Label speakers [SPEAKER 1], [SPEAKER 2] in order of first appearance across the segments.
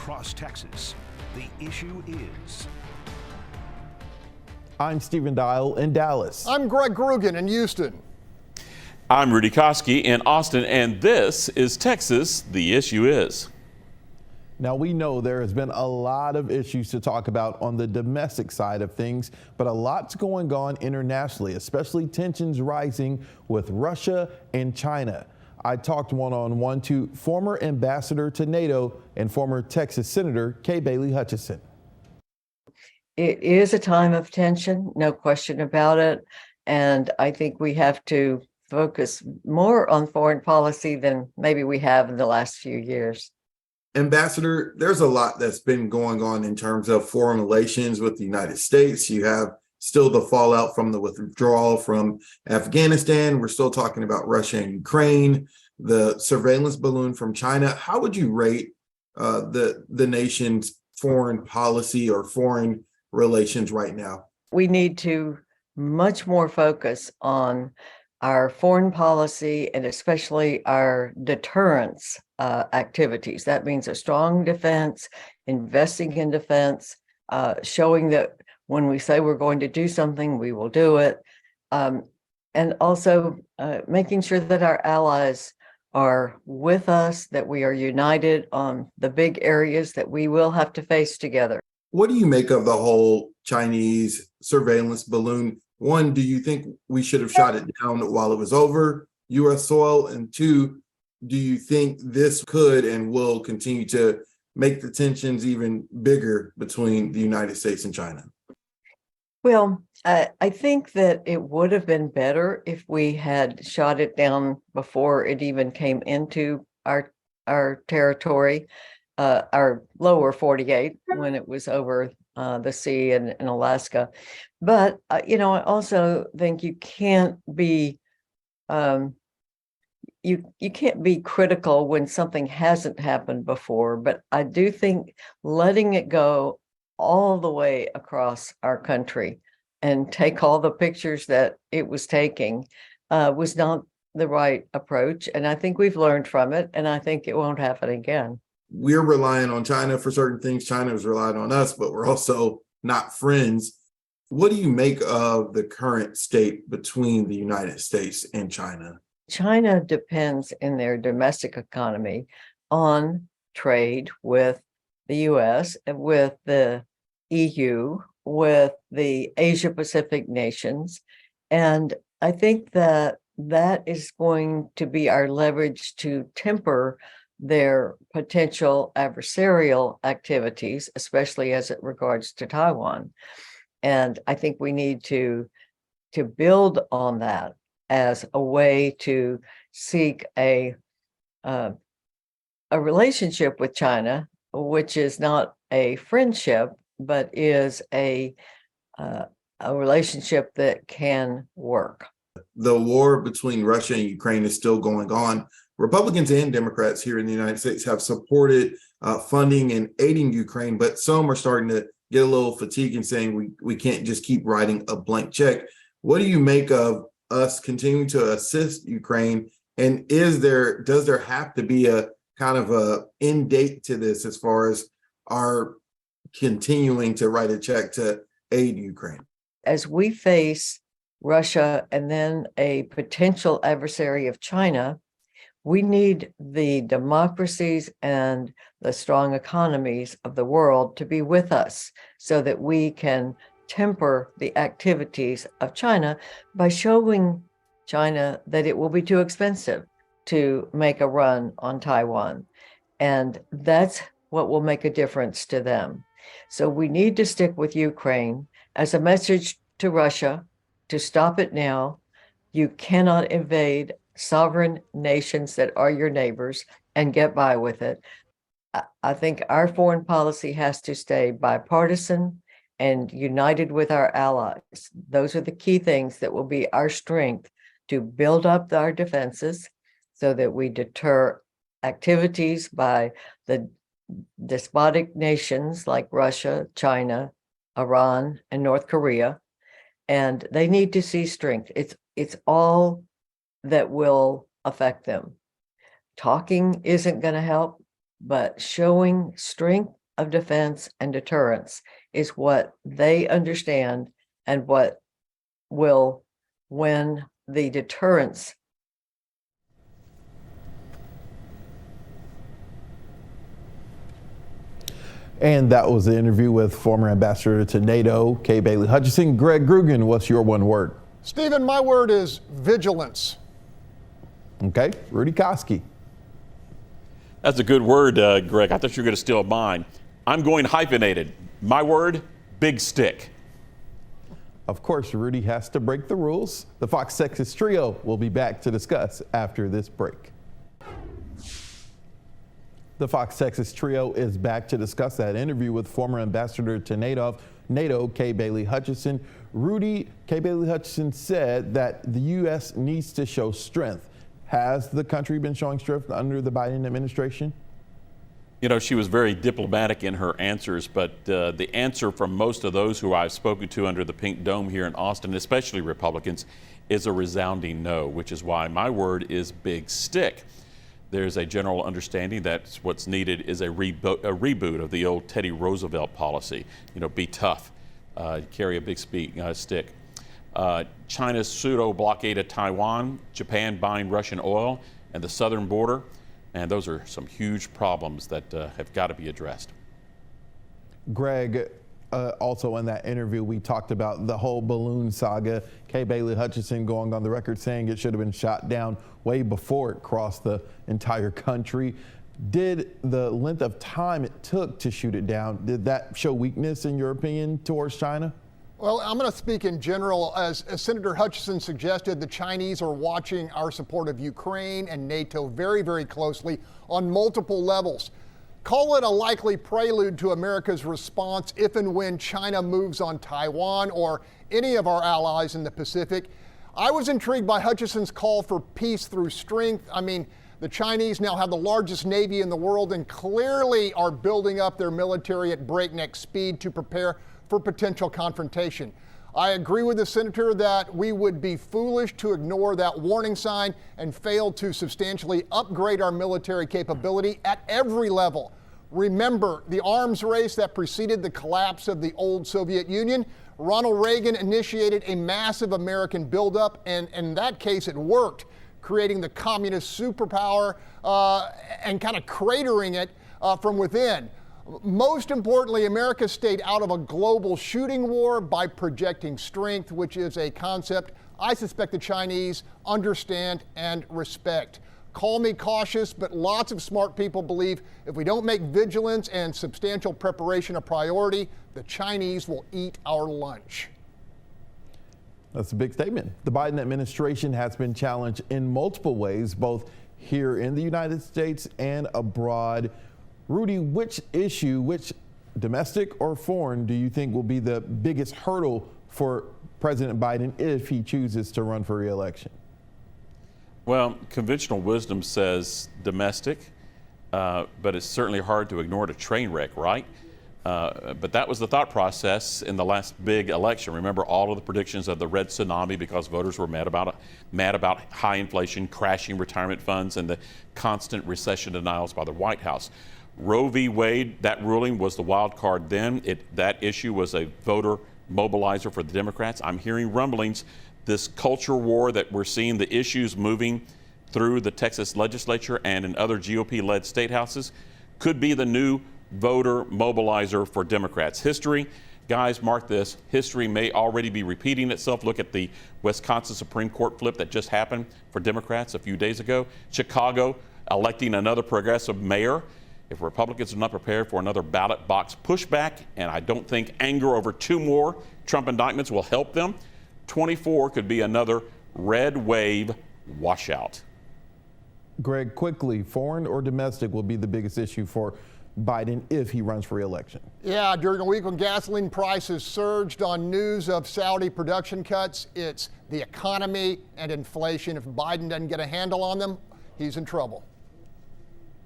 [SPEAKER 1] across Texas. The issue is.
[SPEAKER 2] I'm Stephen Dial in Dallas.
[SPEAKER 3] I'm Greg Grugan in Houston.
[SPEAKER 4] I'm Rudy Koski in Austin, and this is Texas, The Issue Is.
[SPEAKER 2] Now, we know there has been a lot of issues to talk about on the domestic side of things, but a lot's going on internationally, especially tensions rising with Russia and China. I talked one-on-one to former ambassador to NATO and former Texas Senator Kay Bailey Hutchison.
[SPEAKER 5] It is a time of tension, no question about it. And I think we have to focus more on foreign policy than maybe we have in the last few years.
[SPEAKER 6] Ambassador, there's a lot that's been going on in terms of foreign relations with the United States. You have still the fallout from the withdrawal from Afghanistan. We're still talking about Russia and Ukraine, the surveillance balloon from China. How would you rate the nation's foreign policy or foreign relations right now?
[SPEAKER 5] We need to much more focus on our foreign policy and especially our deterrence activities. That means a strong defense, investing in defense, showing that when we say we're going to do something, we will do it. And also making sure that our allies are with us, that we are united on the big areas that we will have to face together.
[SPEAKER 6] What do you make of the whole Chinese surveillance balloon? One, do you think we should have shot it down while it was over U.S. soil? And two, do you think this could and will continue to make the tensions even bigger between the United States and China?
[SPEAKER 5] Well, I think that it would have been better if we had shot it down before it even came into our territory, our lower 48, when it was over the sea in Alaska. But, I also think you can't be you can't be critical when something hasn't happened before. But I do think letting it go all the way across our country and take all the pictures that it was taking was not the right approach. And I think we've learned from it, and I think it won't happen again.
[SPEAKER 6] We're relying on China for certain things. China is relying on us, but we're also not friends. What do you make of the current state between the United States and China?
[SPEAKER 5] China depends in their domestic economy on trade with the U.S., with the EU, with the Asia Pacific nations. And I think that is going to be our leverage to temper their potential adversarial activities, especially as it regards to Taiwan. And I think we need to build on that as a way to seek a relationship with China, which is not a friendship, but is a relationship that can work.
[SPEAKER 6] The war between Russia and Ukraine is still going on. Republicans and Democrats here in the United States have supported funding and aiding Ukraine, but some are starting to get a little fatigued and saying we can't just keep writing a blank check. What do you make of us continuing to assist Ukraine? And does there have to be a kind of a end date to this as far as our continuing to write a check to aid Ukraine?
[SPEAKER 5] As we face Russia and then a potential adversary of China, we need the democracies and the strong economies of the world to be with us so that we can temper the activities of China by showing China that it will be too expensive to make a run on Taiwan. And that's what will make a difference to them. So we need to stick with Ukraine as a message to Russia to stop it now. You cannot invade sovereign nations that are your neighbors and get by with it. I think our foreign policy has to stay bipartisan and united with our allies. Those are the key things that will be our strength to build up our defenses so that we deter activities by the despotic nations like Russia, China, Iran, and North Korea. And they need to see strength. It's all that will affect them. Talking isn't going to help, but showing strength of defense and deterrence is what they understand and what will win the deterrence.
[SPEAKER 2] And that was the interview with former ambassador to NATO, Kay Bailey Hutchison. Greg Grugan, what's your one word?
[SPEAKER 3] Stephen, my word is vigilance.
[SPEAKER 2] Okay, Rudy Koski.
[SPEAKER 4] That's a good word, Greg. I thought you were going to steal mine. I'm going hyphenated. My word, big stick.
[SPEAKER 2] Of course, Rudy has to break the rules. The Fox Texas Trio will be back to discuss after this break. The Fox Texas Trio is back to discuss that interview with former ambassador to NATO, Kay Bailey Hutchison. Rudy, Kay Bailey Hutchison said that the U.S. needs to show strength. Has the country been showing strength under the Biden administration?
[SPEAKER 4] You know, she was very diplomatic in her answers, but the answer from most of those who I've spoken to under the Pink Dome here in Austin, especially Republicans, is a resounding no, which is why my word is big stick. There's a general understanding that what's needed is a reboot of the old Teddy Roosevelt policy. You know, be tough, carry a big stick. China's pseudo blockade of Taiwan, Japan buying Russian oil, and the southern border. And those are some huge problems that have got to be addressed.
[SPEAKER 2] Greg, also in that interview, we talked about the whole balloon saga. Kay Bailey Hutchison going on the record saying it should have been shot down way before it crossed the entire country. Did the length of time it took to shoot it down, did that show weakness, in your opinion, towards China?
[SPEAKER 3] Well, I'm going to speak in general. As Senator Hutchison suggested, the Chinese are watching our support of Ukraine and NATO very, very closely on multiple levels. Call it a likely prelude to America's response if and when China moves on Taiwan or any of our allies in the Pacific. I was intrigued by Hutchison's call for peace through strength. I mean, the Chinese now have the largest navy in the world and clearly are building up their military at breakneck speed to prepare for potential confrontation. I agree with the senator that we would be foolish to ignore that warning sign and fail to substantially upgrade our military capability at every level. Remember the arms race that preceded the collapse of the old Soviet Union? Ronald Reagan initiated a massive American buildup, and in that case it worked, creating the communist superpower and kind of cratering it from within. Most importantly, America stayed out of a global shooting war by projecting strength, which is a concept I suspect the Chinese understand and respect. Call me cautious, but lots of smart people believe if we don't make vigilance and substantial preparation a priority, the Chinese will eat our lunch.
[SPEAKER 2] That's a big statement. The Biden administration has been challenged in multiple ways, both here in the United States and abroad. Rudy, which issue, which domestic or foreign, do you think will be the biggest hurdle for President Biden if he chooses to run for re-election?
[SPEAKER 4] Well, conventional wisdom says domestic, but it's certainly hard to ignore a train wreck, right? But that was the thought process in the last big election. Remember all of the predictions of the red tsunami because voters were mad about high inflation, crashing retirement funds, and the constant recession denials by the White House. Roe v. Wade, that ruling was the wild card then. That issue was a voter mobilizer for the Democrats. I'm hearing rumblings, this culture war that we're seeing, the issues moving through the Texas legislature and in other GOP-led state houses, could be the new voter mobilizer for Democrats. History, guys, mark this, history may already be repeating itself. Look at the Wisconsin Supreme Court flip that just happened for Democrats a few days ago. Chicago electing another progressive mayor. If Republicans are not prepared for another ballot box pushback, and I don't think anger over 2 more Trump indictments will help them, 24 could be another red wave washout.
[SPEAKER 2] Greg, quickly, foreign or domestic will be the biggest issue for Biden if he runs for re-election?
[SPEAKER 3] Yeah, during a week when gasoline prices surged on news of Saudi production cuts, it's the economy and inflation. If Biden doesn't get a handle on them, he's in trouble.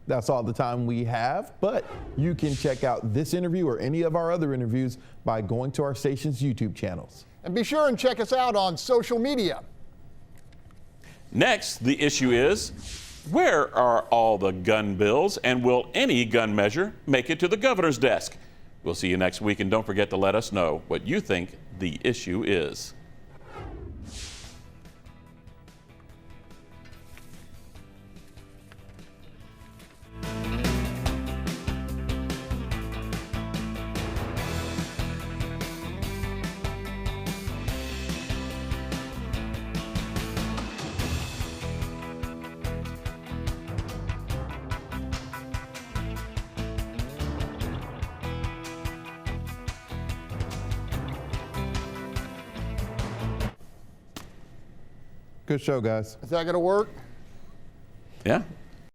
[SPEAKER 2] That's all the time we have, but you can check out this interview or any of our other interviews by going to our station's YouTube channels.
[SPEAKER 3] And be sure and check us out on social media.
[SPEAKER 4] Next, the issue is Where are all the gun bills, and will any gun measure make it to the governor's desk? We'll see you next week, and don't forget to let us know what you think the issue is.
[SPEAKER 2] Good show, guys.
[SPEAKER 3] Is that going to work?
[SPEAKER 4] Yeah.